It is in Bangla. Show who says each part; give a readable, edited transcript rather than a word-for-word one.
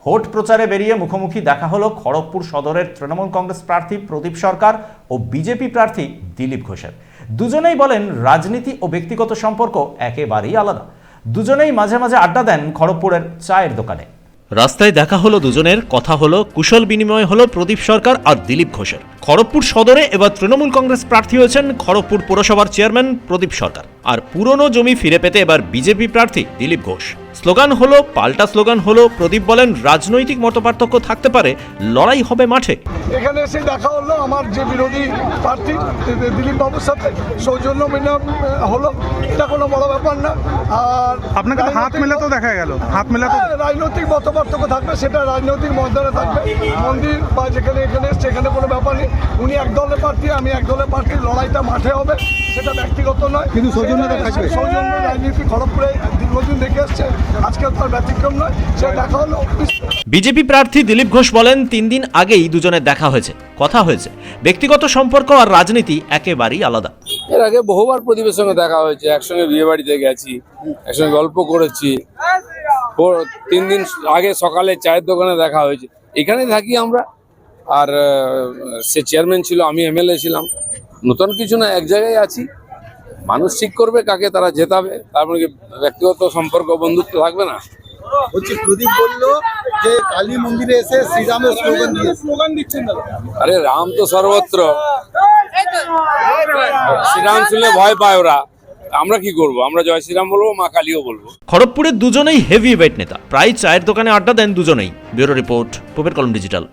Speaker 1: ভোট প্রচারে বেরিয়ে মুখোমুখি দেখা হলো খড়গপুর সদরের তৃণমূল কংগ্রেস প্রার্থী প্রদীপ সরকার ও বিজেপি প্রার্থী দিলীপ ঘোষের। দুজনেই বলেন রাজনীতি ও ব্যক্তিগত সম্পর্ক একেবারেই আলাদা। দুজনেই মাঝে মাঝে আড্ডা দেন খড়গপুরের চায়ের দোকানে। রাস্তায় দেখা হলো দুজনের, কথা হলো, কুশল বিনিময় হলো প্রদীপ সরকার আর দিলীপ ঘোষের। খড়গপুর সদরে এবার তৃণমূল কংগ্রেস প্রার্থী হয়েছেন খড়গপুর পুরসভার চেয়ারম্যান প্রদীপ সরকার, আর পুরনো জমি ফিরে পেতে এবার বিজেপি প্রার্থী দিলীপ ঘোষ। স্লোগান হলো, পাল্টা স্লোগান হলো। প্রদীপ বলেন রাজনৈতিক মতপার্থক্য থাকতে পারে, লড়াই হবে মাঠে।
Speaker 2: এখানে এসে দেখা হলো আমার যে বিরোধী প্রার্থী দিলীপ বাবুর সাথে সৌজন্য হলো, এটা কোনো বড় ব্যাপার না। আর
Speaker 3: আপনাকে হাত মেলাতেও দেখা গেল, হাত মেলাতে
Speaker 2: রাজনৈতিক মতপার্থক্য থাকবে, সেটা রাজনৈতিক মর্যাদা থাকবে। মন্দির বা যেখানে এখানে সেখানে কোনো ব্যাপার নেই। উনি এক দলের প্রার্থী, আমি এক দলের প্রার্থী, লড়াইটা মাঠে হবে, সেটা ব্যক্তিগত নয়, কিন্তু সৌজন্যতা থাকবে। সৌজন্য রাজনীতি খড়গপুরে দীর্ঘদিন দেখে আসছে, আজকে তার ব্যতিক্রম নয়, সে দেখা হলো।
Speaker 1: বিজেপি প্রার্থী দিলীপ ঘোষ বলেন 3 দিন আগেই দুজনের দেখা হয়েছে, কথা হয়েছে। ব্যক্তিগত সম্পর্ক আর রাজনীতি একেবারেই আলাদা।
Speaker 4: এর আগে বহুবার প্রদীপের সঙ্গে দেখা হয়েছে, একসঙ্গে বিয়ে বাড়িতে গেছি, একসঙ্গে গল্প করেছি। 3 দিন আগে সকালে চায়ের দোকানে দেখা হয়েছে। এখানেই থাকি আমরা। আর সে চেয়ারম্যান ছিল, আমি এমএলএ ছিলাম। নতুন কিছু না, এক জায়গায় আছি। মানুষ ঠিক করবে কাকে তারা জেতাবে, তারপরে কি ব্যক্তিগত সম্পর্ক বন্ধুত্ব থাকবে না?
Speaker 5: হচ্ছে প্রদীপ বলল যে কালী মন্দিরে এসে শ্রীরামের স্লোগান দিচ্ছেন।
Speaker 4: আরে রাম তো সর্বত্র, শ্রীরাম শুনলে ভয় পায় ওরা। আমরা কি করব? আমরা জয় শ্রীরাম বলবো, মা কালীও বলবো।
Speaker 1: খড়গপুরের দুজনেই হেভি ওয়েট নেতা, প্রায় চায়ের দোকানে আড্ডা দেন দুজনেই। ব্যুরো রিপোর্ট, পূবের কলম ডিজিটাল।